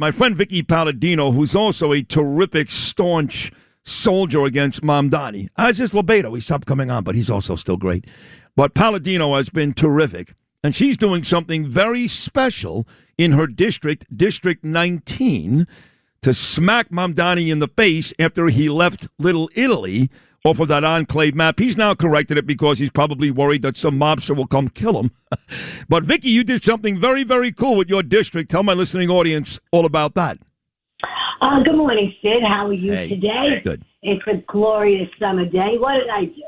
my friend Vickie Paladino, who's also a terrific, staunch soldier against Mamdani, as is Lebedo. He stopped coming on, but he's also still great. But Paladino has been terrific, and she's doing something very special in her district, District 19, to smack Mamdani in the face after he left Little Italy off of that enclave map. He's now corrected it because he's probably worried that some mobster will come kill him. But, Vickie, you did something very, very cool with your district. Tell my listening audience all about that. Good morning, Sid. How are you today? Good. It's a glorious summer day. What did I do?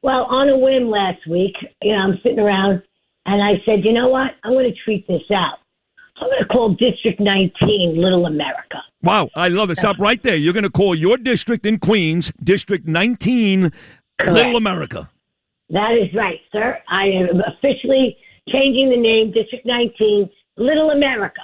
Well, on a whim last week, I'm sitting around, and I said, you know what? I'm going to treat this out. I'm going to call District 19 Little America. Wow, I love it. Stop right there. You're going to call your district in Queens District 19 Little America. That is right, sir. I am officially changing the name District 19 Little America.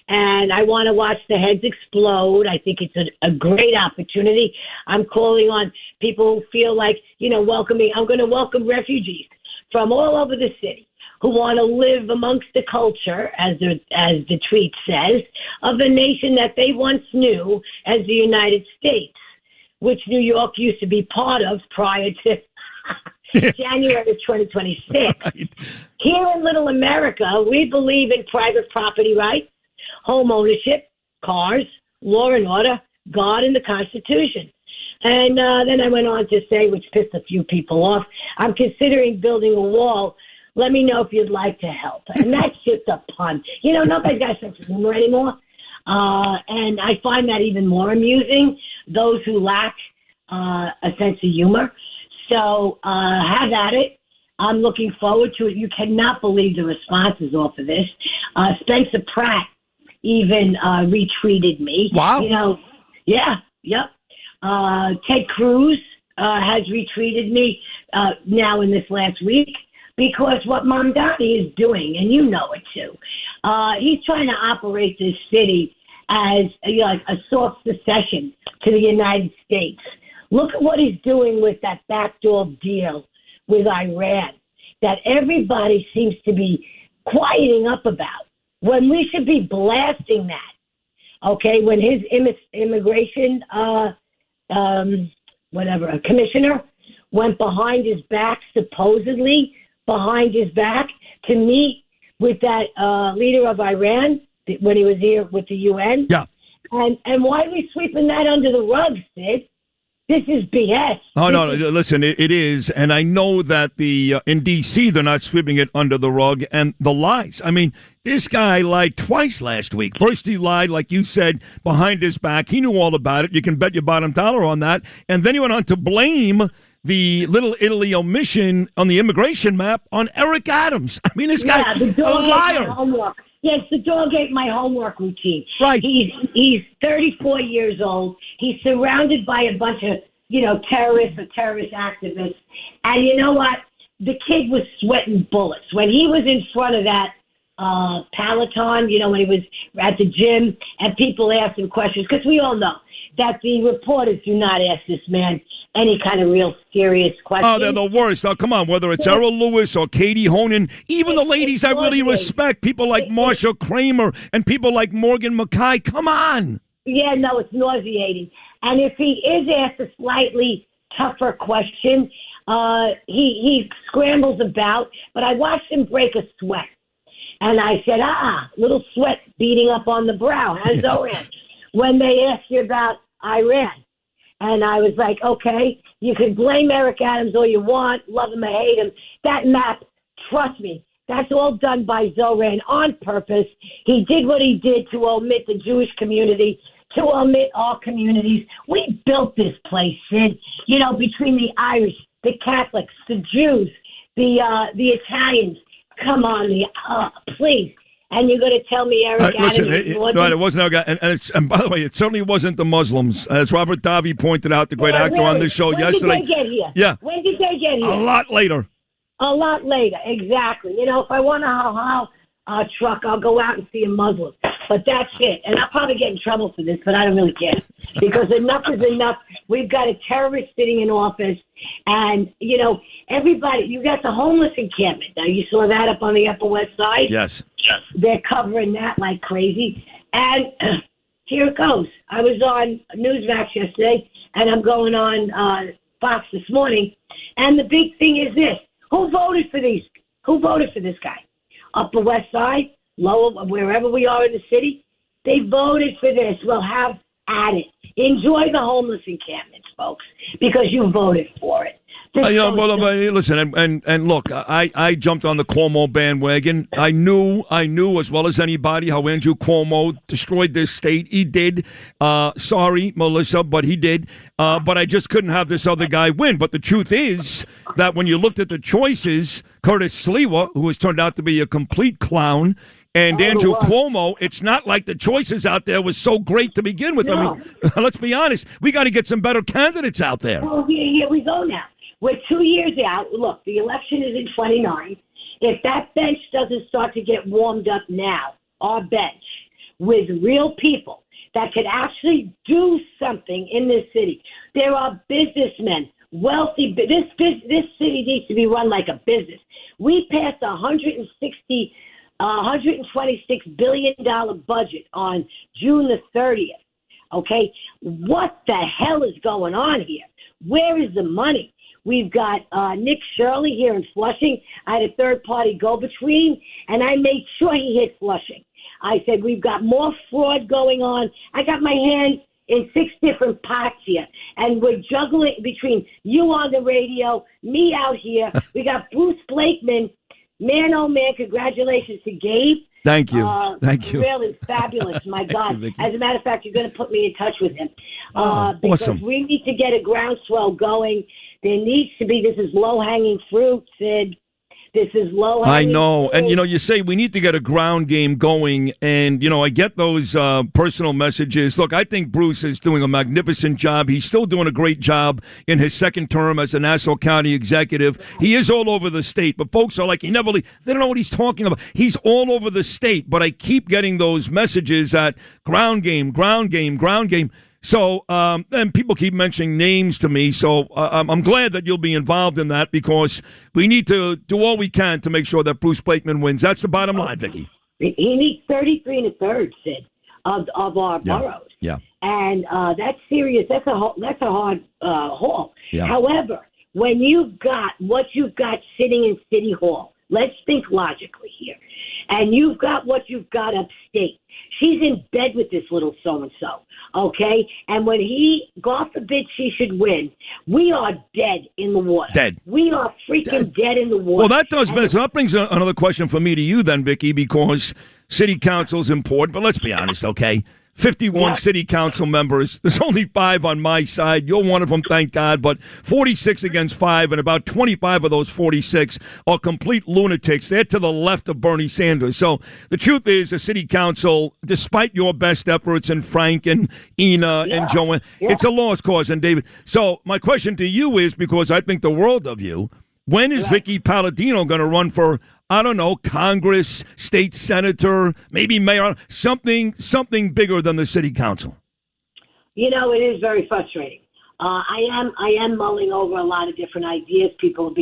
And I want to watch the heads explode. I think it's a great opportunity. I'm calling on people who feel like, welcoming. I'm going to welcome refugees from all over the city who want to live amongst the culture, as the tweet says, of a nation that they once knew as the United States, which New York used to be part of prior to January of 2026. Right. Here in Little America, we believe in private property rights, home ownership, cars, law and order, God, and the Constitution. And then I went on to say, which pissed a few people off, I'm considering building a wall. Let me know if you'd like to help. And that's just a pun. Nobody's got a sense of humor anymore. And I find that even more amusing, those who lack a sense of humor. So have at it. I'm looking forward to it. You cannot believe the responses off of this. Spencer Pratt even retweeted me. Wow. Yep. Ted Cruz has retweeted me now in this last week. Because what Mamdani is doing, and you know it too, he's trying to operate this city as a soft secession to the United States. Look at what he's doing with that backdoor deal with Iran that everybody seems to be quieting up about, when we should be blasting that. Okay, when his immigration commissioner went behind his back, supposedly behind his back, to meet with that leader of Iran when he was here with the UN. Yeah. And why are we sweeping that under the rug, Sid? This is BS. Oh, no, listen, it is. And I know that in D.C., they're not sweeping it under the rug. And the lies. I mean, this guy lied twice last week. First, he lied, like you said, behind his back. He knew all about it. You can bet your bottom dollar on that. And then he went on to blame the Little Italy omission on the immigration map on Eric Adams. I mean, this guy, a liar. Yes, the dog ate my homework routine. Right. He's 34 years old. He's surrounded by a bunch of, terrorists or terrorist activists. And you know what? The kid was sweating bullets. When he was in front of that Peloton, when he was at the gym and people asked him questions, because we all know that the reporters do not ask this man any kind of real serious questions. Oh, they're the worst. Oh, come on, whether it's Errol Lewis or Katie Honan, even the ladies I really respect, people like Marsha Kramer and people like Morgan Mackay, come on. Yeah, no, it's nauseating. And if he is asked a slightly tougher question, he scrambles about, but I watched him break a sweat. And I said, little sweat beating up on the brow. How's Zoran? When they ask you about Iran. And I was like, okay, you can blame Eric Adams all you want, love him or hate him. That map, trust me, that's all done by Zoran on purpose. He did what he did to omit the Jewish community, to omit our communities. We built this place, Sid, between the Irish, the Catholics, the Jews, the Italians. Come on, please. And you're going to tell me Eric Adams... It wasn't our guy. And by the way, it certainly wasn't the Muslims. As Robert Davi pointed out, the great actor on this show yesterday. When did they get here? Yeah. When did they get here? A lot later. A lot later, exactly. If I want a truck, I'll go out and see a Muslim. But that's it. And I'll probably get in trouble for this, but I don't really care. Because enough is enough. We've got a terrorist sitting in office. And, everybody, you got the homeless encampment. Now, you saw that up on the Upper West Side? Yes. They're covering that like crazy. And here it goes. I was on Newsmax yesterday, and I'm going on Fox this morning. And the big thing is this: who voted for these? Who voted for this guy? Upper West Side, lower, wherever we are in the city, they voted for this. Well, have at it. Enjoy the homeless encampments, folks, because you voted for it. Listen, and look, I jumped on the Cuomo bandwagon. I knew as well as anybody how Andrew Cuomo destroyed this state. He did. Sorry, Melissa, but he did. But I just couldn't have this other guy win. But the truth is that when you looked at the choices, Curtis Sliwa, who has turned out to be a complete clown, and Andrew Cuomo, it's not like the choices out there was so great to begin with. No. I mean, let's be honest. We got to get some better candidates out there. Well, here we go now. We're 2 years out. Look, the election is in 29. If that bench doesn't start to get warmed up now, our bench, with real people that could actually do something in this city. There are businessmen, wealthy. This city needs to be run like a business. We passed $126 billion budget on June the 30th. Okay, what the hell is going on here? Where is the money? We've got Nick Shirley here in Flushing. I had a third-party go-between, and I made sure he hit Flushing. I said, we've got more fraud going on. I got my hands in 6 different pots here, and we're juggling between you on the radio, me out here. We got Bruce Blakeman. Man, oh, man, congratulations to Gabe. Thank you. Thank you. Really fabulous. My God. As a matter of fact, you're going to put me in touch with him. Because awesome. We need to get a groundswell going. There needs to be, this is low-hanging fruit, Sid. This is low-hanging I know. fruit. And, you say we need to get a ground game going. And, I get those personal messages. Look, I think Bruce is doing a magnificent job. He's still doing a great job in his second term as a Nassau County executive. He is all over the state. But folks are like, they don't know what he's talking about. He's all over the state. But I keep getting those messages that ground game, ground game, ground game. So, and people keep mentioning names to me, so I'm glad that you'll be involved in that because we need to do all we can to make sure that Bruce Blakeman wins. That's the bottom line, Vickie. He needs 33 1/3, Sid, of our boroughs. Yeah. And that's serious. That's a hard haul. Yeah. However, when you've got what you've got sitting in City Hall, let's think logically here, and you've got what you've got upstate. She's in bed with this little so-and-so, okay? And when God forbid she should win, we are dead in the water. Dead. We are freaking dead in the water. Well, that brings another question for me to you then, Vickie, because city council is important. But let's be honest, okay? 51 city council members. There's only 5 on my side. You're one of them, thank God. But 46 against 5, and about 25 of those 46 are complete lunatics. They're to the left of Bernie Sanders. So the truth is, the city council, despite your best efforts, and Frank and Ina and Joanne, it's a lost cause. And David, so my question to you is, because I think the world of you, when is Vickie Paladino going to run for, I don't know, Congress, state senator, maybe mayor, something bigger than the city council? It is very frustrating. I am mulling over a lot of different ideas. People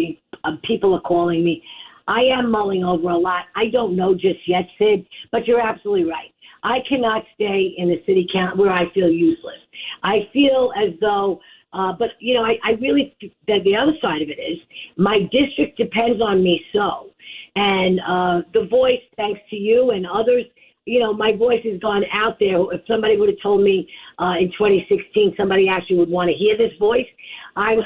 are calling me. I am mulling over a lot. I don't know just yet, Sid, but you're absolutely right. I cannot stay in the city council where I feel useless. I feel as though but, I really, the other side of it is my district depends on me so. And the voice, thanks to you and others, my voice has gone out there. If somebody would have told me in 2016 somebody actually would want to hear this voice, I would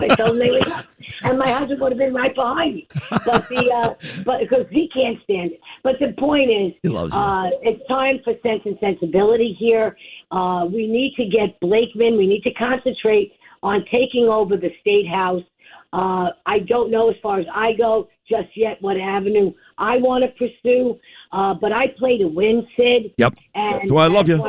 have told them they would not. And my husband would have been right behind me. But because he can't stand it. But the point is, he loves it's time for sense and sensibility here. We need to get Blakeman. We need to concentrate on taking over the State House. I don't know as far as I go just yet what avenue I want to pursue, but I play to win, Sid. Yep. And I love you.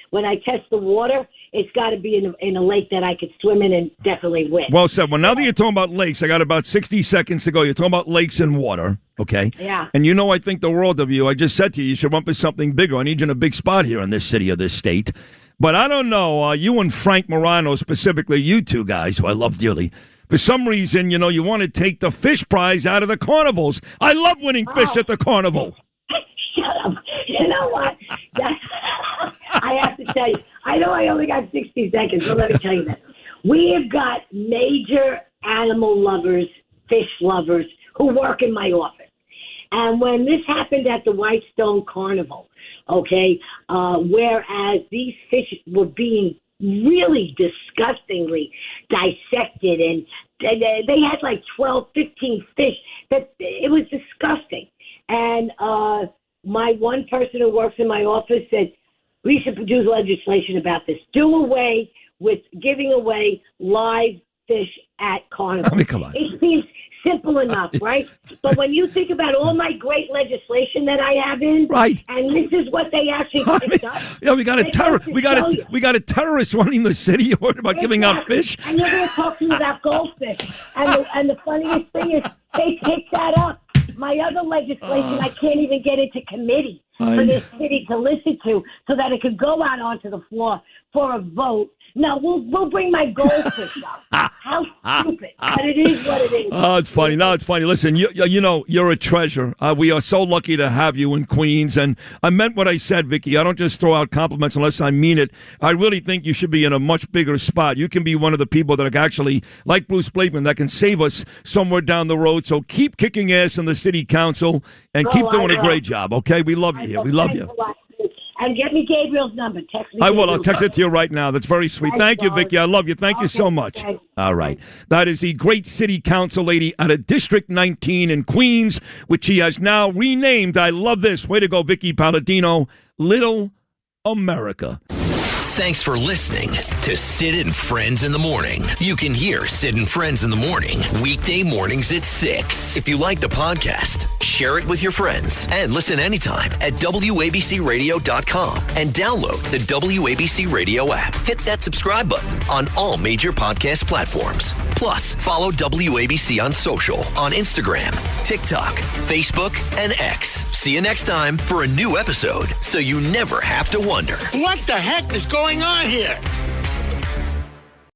When I test the water, it's got to be in a lake that I could swim in and definitely win. Well said. Well, now that you're talking about lakes, I got about 60 seconds to go. You're talking about lakes and water, okay? Yeah. And I think the world of you. I just said to you, you should run for something bigger. I need you in a big spot here in this city or this state. But I don't know, you and Frank Morano specifically, you two guys, who I love dearly, for some reason, you want to take the fish prize out of the carnivals. I love winning fish at the carnival. Shut up. You know what? I have tell you. I know I only got 60 seconds, but let me tell you this. We have got major animal lovers, fish lovers, who work in my office. And when this happened at the Whitestone Carnival, okay, whereas these fish were being really disgustingly dissected, and they had like 12, 15 fish, that it was disgusting. And my one person who works in my office said, we should produce legislation about this. Do away with giving away live fish at carnival. I mean, come on. It seems simple enough, right? But when you think about all my great legislation that I have in, right, and this is what they actually picked up. Yeah, we got a terrorist running the city. You're worried about giving out fish. And you're going to talk to me about goldfish. And the funniest thing is they picked that up. My other legislation, I can't even get into committee for this city to listen to, so that it could go out onto the floor for a vote. No, we'll bring my goldfish up. How stupid! But it is what it is. Oh, it's funny. No, it's funny. Listen, you know, you're a treasure. We are so lucky to have you in Queens. And I meant what I said, Vickie. I don't just throw out compliments unless I mean it. I really think you should be in a much bigger spot. You can be one of the people that are actually, like Bruce Blakeman, that can save us somewhere down the road. So keep kicking ass in the city council and keep doing a great job, okay? We love you here. We love you. And get me Gabriel's number. Text me. I will. I'll text it to you right now. That's very sweet. Thank you, Vickie. I love you. Thank you so much. All right. That is the great city council lady out of District 19 in Queens, which she has now renamed. I love this. Way to go, Vickie Paladino. Little America. Thanks for listening to Sid and Friends in the Morning. You can hear Sid and Friends in the Morning weekday mornings at 6. If you like the podcast, share it with your friends and listen anytime at WABCRadio.com and download the WABC Radio app. Hit that subscribe button on all major podcast platforms. Plus, follow WABC on social on Instagram, TikTok, Facebook, and X. See you next time for a new episode so you never have to wonder. What the heck is going on here?